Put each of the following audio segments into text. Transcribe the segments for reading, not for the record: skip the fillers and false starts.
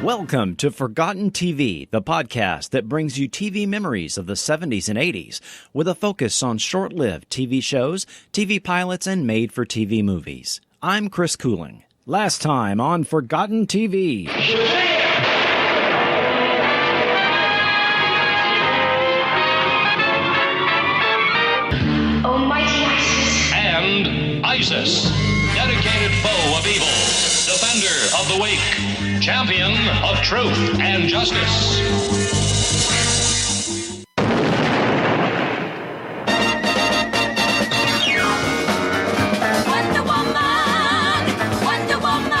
Welcome to Forgotten TV, the podcast that brings you TV memories of the 70s and 80s, with a focus on short-lived TV shows, TV pilots, and made-for-TV movies. I'm Chris Cooling. Last time on Forgotten TV. Almighty Isis. And Isis, dedicated foe of evil, defender of the weak, champion of truth and justice. Wonder Woman! Wonder Woman!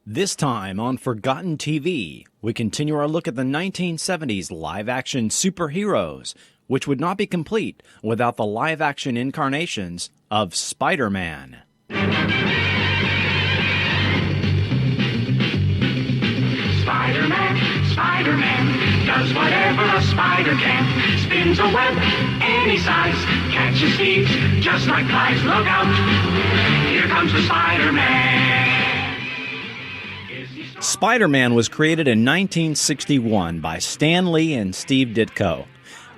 This time on Forgotten TV, we continue our look at the 1970s live-action superheroes, which would not be complete without the live-action incarnations of Spider-Man. Spider-Man does whatever a spider can. Spins a web any size, catches thieves just like flies. Look out, here comes the Spider-Man. Spider-Man was created in 1961 by Stan Lee and Steve Ditko.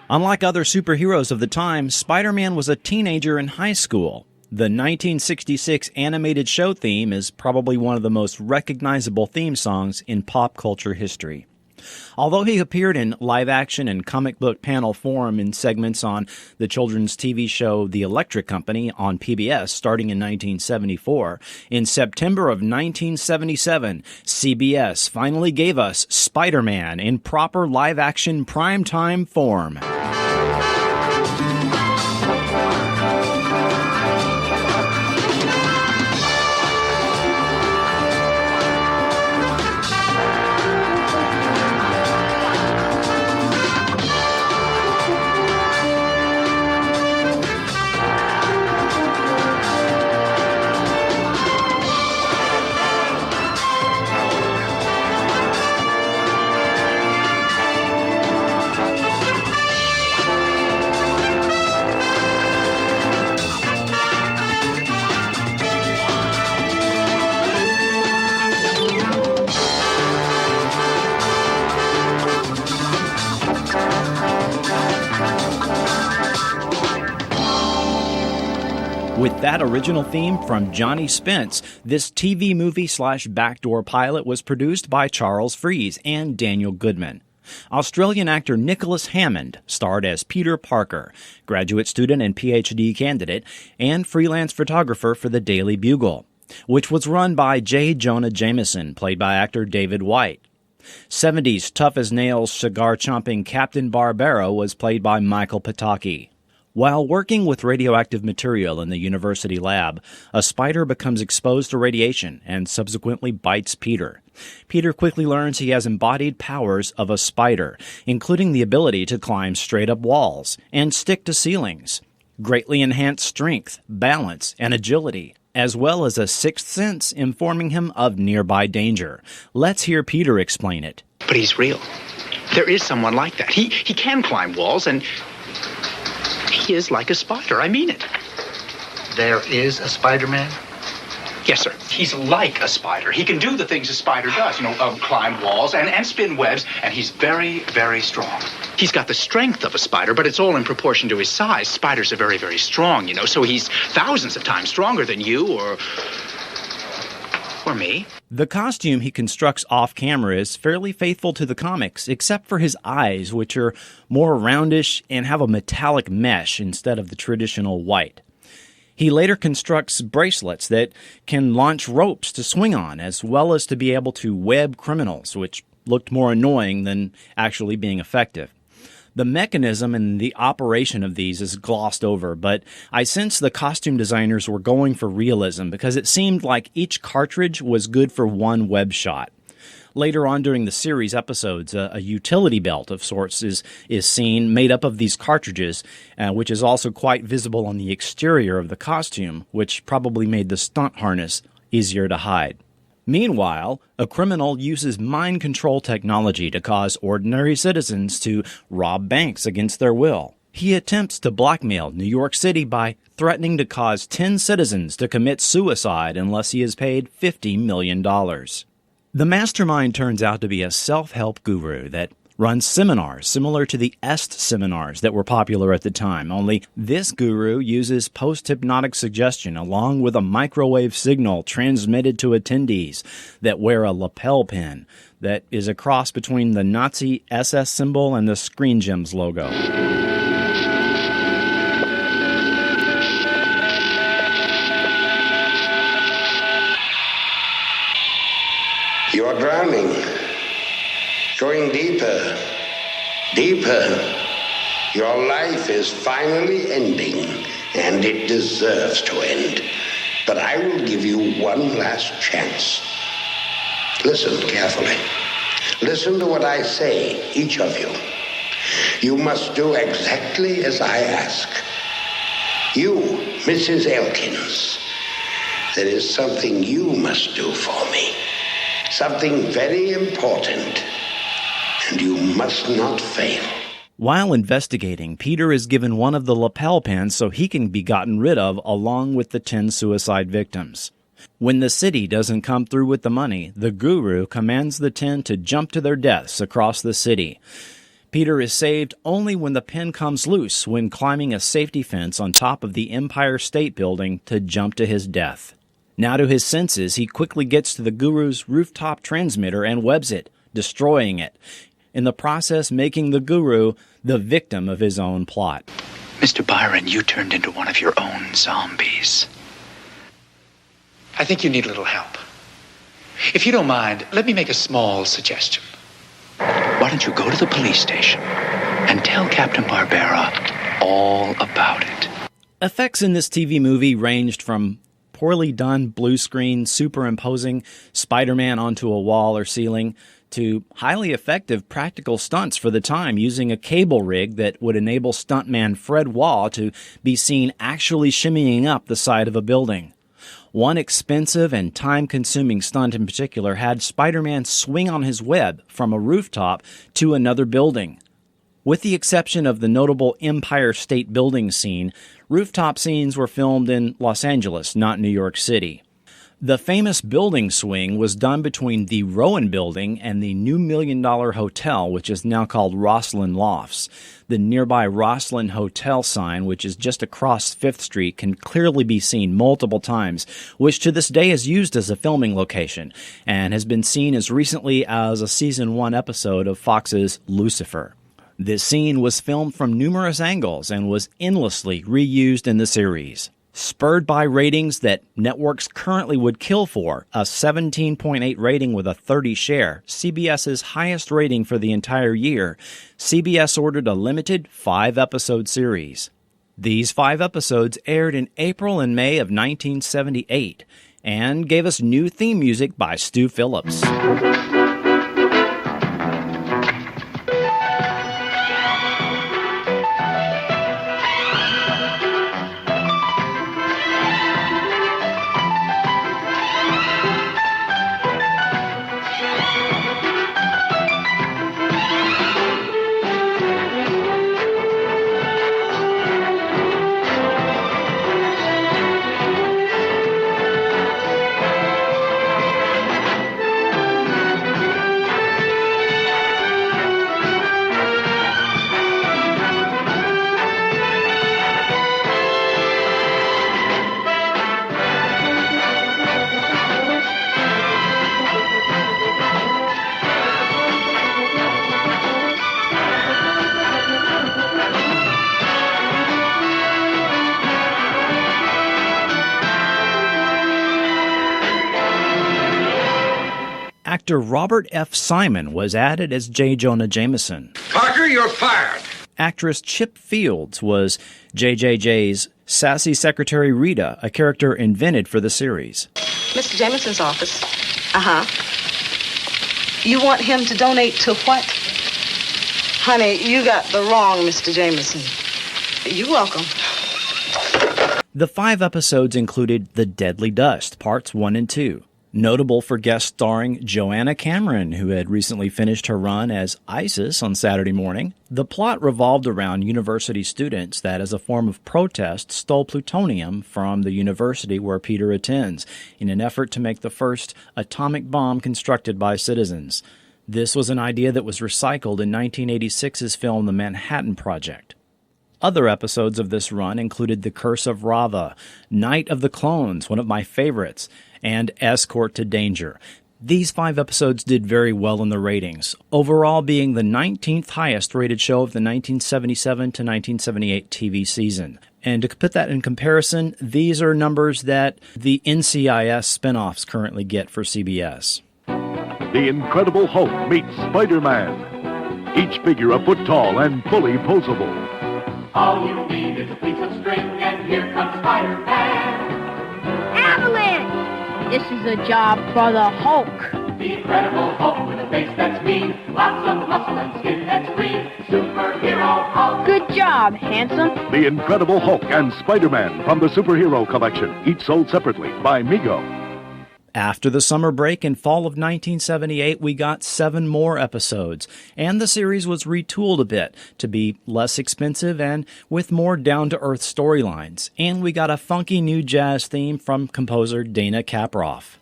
Unlike other superheroes of the time, Spider-Man was a teenager in high school. The 1966 animated show theme is probably one of the most recognizable theme songs in pop culture history. Although he appeared in live-action and comic book panel form in segments on the children's TV show The Electric Company on PBS starting in 1974, in September of 1977, CBS finally gave us Spider-Man in proper live-action primetime form. With that original theme from Johnny Spence, this TV movie/backdoor pilot was produced by Charles Fries and Daniel Goodman. Australian actor Nicholas Hammond starred as Peter Parker, graduate student and PhD candidate, and freelance photographer for the Daily Bugle, which was run by J. Jonah Jameson, played by actor David White. 70s tough-as-nails cigar-chomping Captain Barbero was played by Michael Pataki. While working with radioactive material in the university lab, a spider becomes exposed to radiation and subsequently bites Peter. Peter quickly learns he has embodied powers of a spider, including the ability to climb straight-up walls and stick to ceilings, greatly enhanced strength, balance, and agility, as well as a sixth sense informing him of nearby danger. Let's hear Peter explain it. But he's real. There is someone like that. He can climb walls, and he is like a spider. I mean it. There is a Spider-Man? Yes, sir. He's like a spider. He can do the things a spider does, climb walls and spin webs, and he's very, very strong. He's got the strength of a spider, but it's all in proportion to his size. Spiders are very, very strong, so he's thousands of times stronger than you or me. The costume he constructs off-camera is fairly faithful to the comics, except for his eyes, which are more roundish and have a metallic mesh instead of the traditional white. He later constructs bracelets that can launch ropes to swing on, as well as to be able to web criminals, which looked more annoying than actually being effective. The mechanism and the operation of these is glossed over, but I sense the costume designers were going for realism because it seemed like each cartridge was good for one web shot. Later on during the series episodes, a utility belt of sorts is seen made up of these cartridges, which is also quite visible on the exterior of the costume, which probably made the stunt harness easier to hide. Meanwhile, a criminal uses mind control technology to cause ordinary citizens to rob banks against their will. He attempts to blackmail New York City by threatening to cause 10 citizens to commit suicide unless he is paid $50 million. The mastermind turns out to be a self-help guru that runs seminars similar to the EST seminars that were popular at the time, only this guru uses post-hypnotic suggestion along with a microwave signal transmitted to attendees that wear a lapel pin that is a cross between the Nazi SS symbol and the Screen Gems logo. You're drowning. Going deeper, deeper. Your life is finally ending, and it deserves to end. But I will give you one last chance. Listen carefully. Listen to what I say, each of you. You must do exactly as I ask. You, Mrs. Elkins, there is something you must do for me. Something very important. And you must not fail. While investigating, Peter is given one of the lapel pins so he can be gotten rid of along with the 10 suicide victims. When the city doesn't come through with the money, the guru commands the 10 to jump to their deaths across the city. Peter is saved only when the pin comes loose when climbing a safety fence on top of the Empire State Building to jump to his death. Now to his senses, he quickly gets to the guru's rooftop transmitter and webs it, destroying it, in the process making the guru the victim of his own plot. Mr. Byron, you turned into one of your own zombies. I think you need a little help. If you don't mind, let me make a small suggestion. Why don't you go to the police station and tell Captain Barbera all about it? Effects in this TV movie ranged from poorly done blue screen superimposing Spider-Man onto a wall or ceiling to highly effective practical stunts for the time using a cable rig that would enable stuntman Fred Wall to be seen actually shimmying up the side of a building. One expensive and time-consuming stunt in particular had Spider-Man swing on his web from a rooftop to another building. With the exception of the notable Empire State Building scene, rooftop scenes were filmed in Los Angeles, not New York City. The famous building swing was done between the Rowan Building and the new $1 Million Hotel, which is now called Rosslyn Lofts. The nearby Rosslyn Hotel sign, which is just across 5th Street, can clearly be seen multiple times, which to this day is used as a filming location, and has been seen as recently as a Season 1 episode of Fox's Lucifer. This scene was filmed from numerous angles and was endlessly reused in the series. Spurred by ratings that networks currently would kill for, a 17.8 rating with a 30 share, CBS's highest rating for the entire year, CBS ordered a limited 5-episode series. These 5 episodes aired in April and May of 1978 and gave us new theme music by Stu Phillips. Actor Robert F. Simon was added as J. Jonah Jameson. Parker, you're fired. Actress Chip Fields was JJJ's sassy secretary Rita, a character invented for the series. Mr. Jameson's office. Uh-huh. You want him to donate to what? Honey, you got the wrong Mr. Jameson. You're welcome. The 5 episodes included The Deadly Dust, Parts 1 and 2, Notable for guest starring Joanna Cameron, who had recently finished her run as Isis on Saturday morning. The plot revolved around university students that, as a form of protest, stole plutonium from the university where Peter attends in an effort to make the first atomic bomb constructed by citizens. This was an idea that was recycled in 1986's film The Manhattan Project. Other episodes of this run included The Curse of Rava, Night of the Clones, one of my favorites, and Escort to Danger. These 5 episodes did very well in the ratings, overall being the 19th highest rated show of the 1977 to 1978 TV season. And to put that in comparison, these are numbers that the NCIS spinoffs currently get for CBS. The Incredible Hulk meets Spider-Man. Each figure a foot tall and fully posable. All you need is a piece of string, and here comes Spider-Man. Avalanche! This is a job for the Hulk. The Incredible Hulk with a face that's mean, lots of muscle and skin that's green. Superhero Hulk. Good job, handsome. The Incredible Hulk and Spider-Man from the Superhero Collection, each sold separately by Mego. After the summer break in fall of 1978, we got 7 more episodes, and the series was retooled a bit to be less expensive and with more down-to-earth storylines. And we got a funky new jazz theme from composer Dana Kaproff.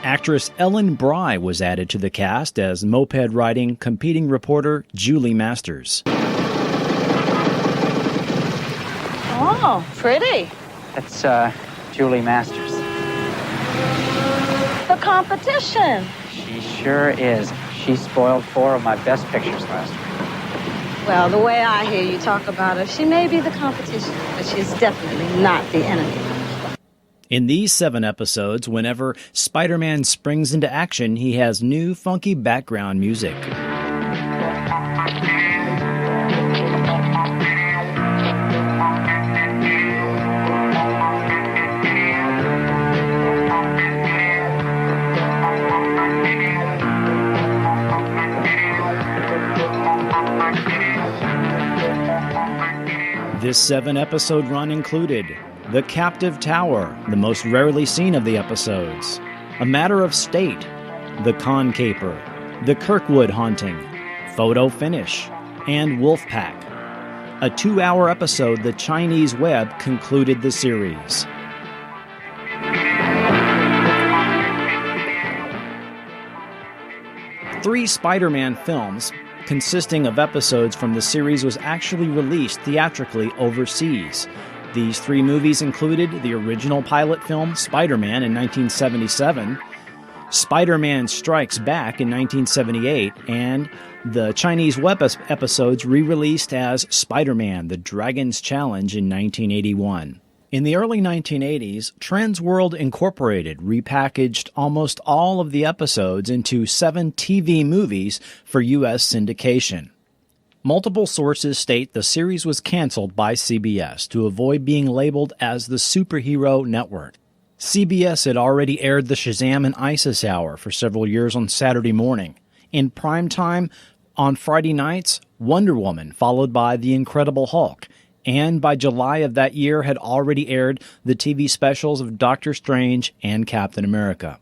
Actress Ellen Bry was added to the cast as moped-riding competing reporter Julie Masters. Oh, pretty. That's, Julie Masters. The competition. She sure is. She spoiled 4 of my best pictures last week. Well, the way I hear you talk about her, she may be the competition, but she's definitely not the enemy. In these 7 episodes, whenever Spider-Man springs into action, he has new funky background music. This 7-episode run included The Captive Tower, the most rarely seen of the episodes, A Matter of State, The Con Caper, The Kirkwood Haunting, Photo Finish, and Wolfpack. A 2-hour episode, The Chinese Web, concluded the series. Three Spider-Man films consisting of episodes from the series was actually released theatrically overseas. These 3 movies included the original pilot film Spider-Man in 1977, Spider-Man Strikes Back in 1978, and the Chinese web episodes re-released as Spider-Man: The Dragon's Challenge in 1981. In the early 1980s, Trends World Incorporated repackaged almost all of the episodes into 7 TV movies for U.S. syndication. Multiple sources state the series was canceled by CBS to avoid being labeled as the Superhero Network. CBS had already aired the Shazam and Isis Hour for several years on Saturday morning. In prime time, on Friday nights, Wonder Woman, followed by The Incredible Hulk, and by July of that year had already aired the TV specials of Doctor Strange and Captain America.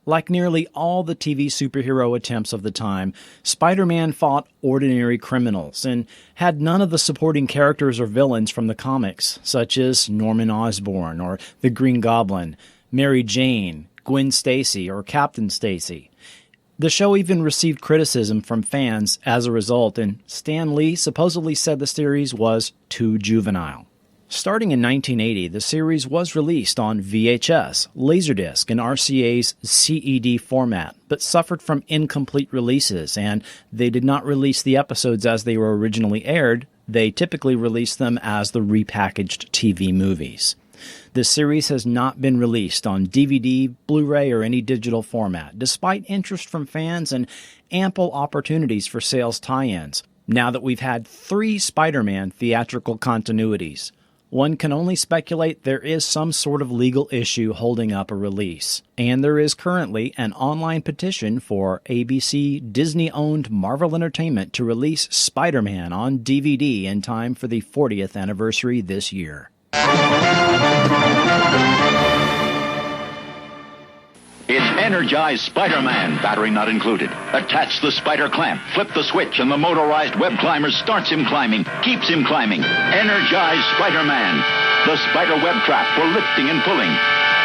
Like nearly all the TV superhero attempts of the time, Spider-Man fought ordinary criminals and had none of the supporting characters or villains from the comics, such as Norman Osborn or the Green Goblin, Mary Jane, Gwen Stacy or Captain Stacy. The show even received criticism from fans as a result, and Stan Lee supposedly said the series was too juvenile. Starting in 1980, the series was released on VHS, Laserdisc, and RCA's CED format, but suffered from incomplete releases, and they did not release the episodes as they were originally aired. They typically released them as the repackaged TV movies. The series has not been released on DVD, Blu-ray, or any digital format, despite interest from fans and ample opportunities for sales tie-ins, now that we've had 3 Spider-Man theatrical continuities. One can only speculate there is some sort of legal issue holding up a release, and there is currently an online petition for ABC Disney-owned Marvel Entertainment to release Spider-Man on DVD in time for the 40th anniversary this year. It's Energized Spider-Man, battery not included. Attach the spider clamp, flip the switch, and the motorized web climber starts him climbing, keeps him climbing. Energized Spider-Man, the spider web trap for lifting and pulling.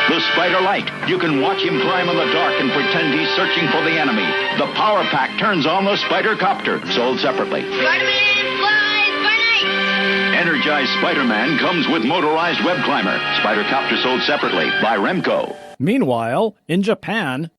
The spider light, you can watch him climb in the dark and pretend he's searching for the enemy. The power pack turns on the spider copter, sold separately. Spider-Man flies by night. Energized Spider-Man comes with motorized web climber. Spider copter sold separately by Remco. Meanwhile, in Japan,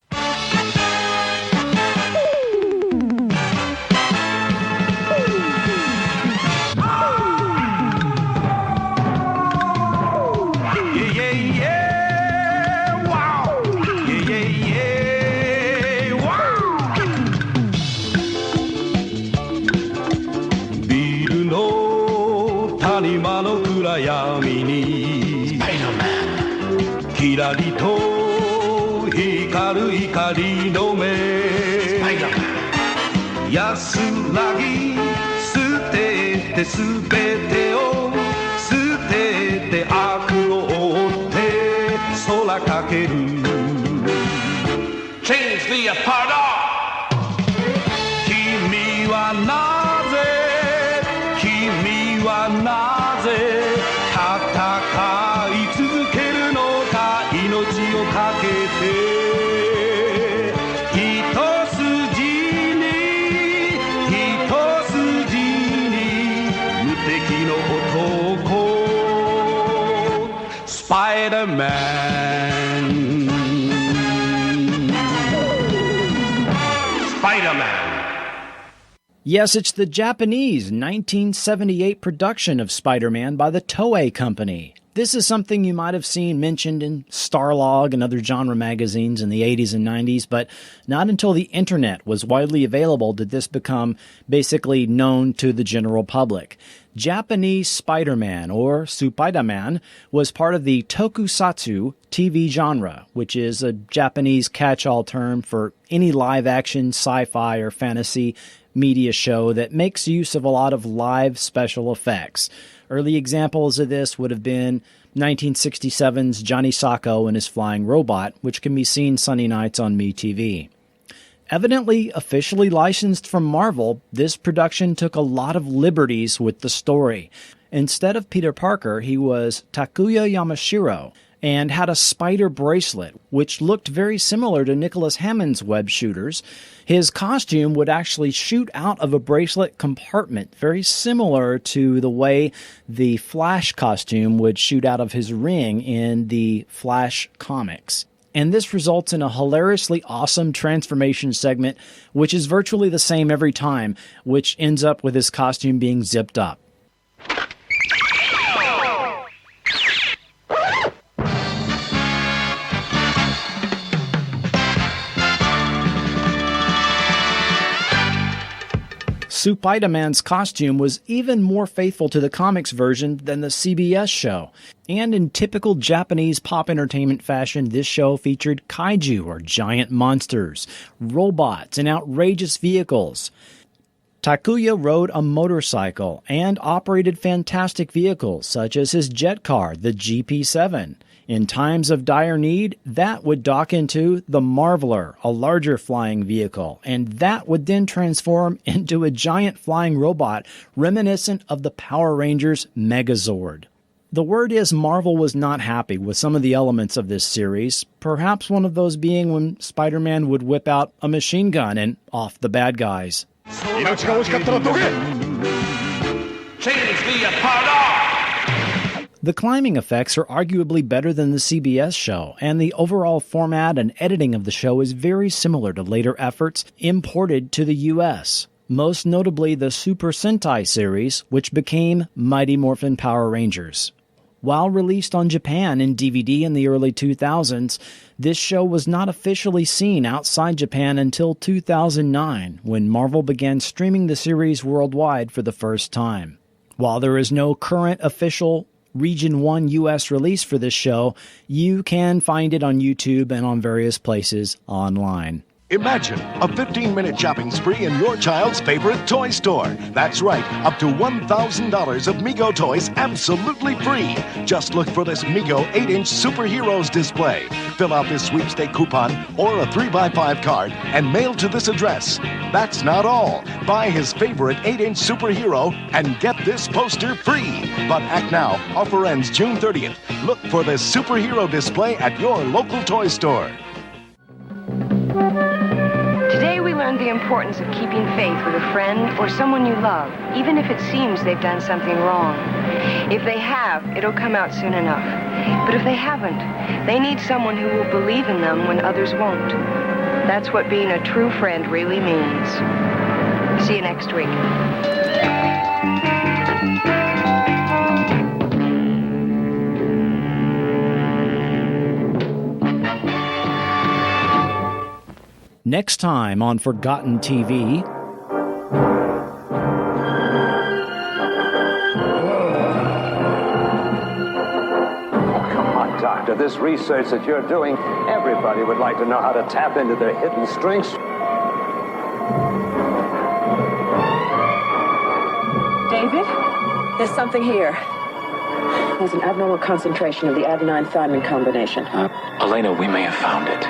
Change the apart. 君はなぜ戦い続けるのか命をかけて一筋に無敵の男スパイダーマン Yes, it's the Japanese 1978 production of Spider-Man by the Toei Company. This is something you might have seen mentioned in Starlog and other genre magazines in the 80s and 90s, but not until the internet was widely available did this become basically known to the general public. Japanese Spider-Man, or Supaidâman, was part of the tokusatsu TV genre, which is a Japanese catch-all term for any live-action, sci-fi, or fantasy media show that makes use of a lot of live special effects. Early examples of this would have been 1967's Johnny Sokko and his flying robot, which can be seen Sunday nights on MeTV. Evidently officially licensed from Marvel, this production took a lot of liberties with the story. Instead of Peter Parker, he was Takuya Yamashiro, and had a spider bracelet, which looked very similar to Nicholas Hammond's web shooters. His costume would actually shoot out of a bracelet compartment, very similar to the way the Flash costume would shoot out of his ring in the Flash comics. And this results in a hilariously awesome transformation segment, which is virtually the same every time, which ends up with his costume being zipped up. Supaidâman's costume was even more faithful to the comics version than the CBS show. And in typical Japanese pop entertainment fashion, this show featured kaiju, or giant monsters, robots, and outrageous vehicles. Takuya rode a motorcycle and operated fantastic vehicles, such as his jet car, the GP7. In times of dire need, that would dock into the Marveler, a larger flying vehicle, and that would then transform into a giant flying robot reminiscent of the Power Rangers Megazord. The word is Marvel was not happy with some of the elements of this series, perhaps one of those being when Spider-Man would whip out a machine gun and off the bad guys. The climbing effects are arguably better than the CBS show, and the overall format and editing of the show is very similar to later efforts imported to the US, most notably the Super Sentai series, which became Mighty Morphin Power Rangers. While released on Japan in DVD in the early 2000s, this show was not officially seen outside Japan until 2009, when Marvel began streaming the series worldwide for the first time. While there is no current official Region 1 US release for this show, you can find it on YouTube and on various places online. Imagine a 15-minute shopping spree in your child's favorite toy store. That's right, up to $1,000 of Mego toys absolutely free. Just look for this Mego 8-inch Superheroes display. Fill out this sweepstake coupon or a 3x5 card and mail to this address. That's not all. Buy his favorite 8-inch superhero and get this poster free. But act now. Offer ends June 30th. Look for this superhero display at your local toy store. Today we learned the importance of keeping faith with a friend or someone you love, even if it seems they've done something wrong. If they have, it'll come out soon enough. But if they haven't, they need someone who will believe in them when others won't. That's what being a true friend really means. See you next week. Next time on Forgotten TV... Come on, Doctor. This research that you're doing, everybody would like to know how to tap into their hidden strengths. David, there's something here. There's an abnormal concentration of the adenine-thymine combination. Elena, we may have found it.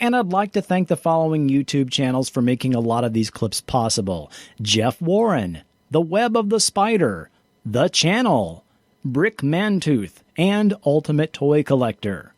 And I'd like to thank the following YouTube channels for making a lot of these clips possible. Jeff Warren, The Web of the Spider, The Channel, Brick Mantooth, and Ultimate Toy Collector.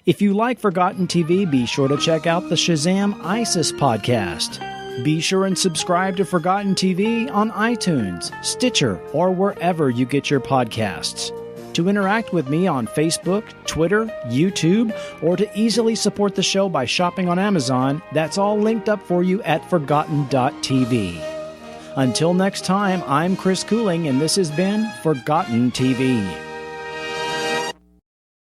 If you like Forgotten TV, be sure to check out the Shazam ISIS podcast. Be sure and subscribe to Forgotten TV on iTunes, Stitcher, or wherever you get your podcasts. To interact with me on Facebook, Twitter, YouTube, or to easily support the show by shopping on Amazon, that's all linked up for you at Forgotten.tv. Until next time, I'm Chris Cooling, and this has been Forgotten TV.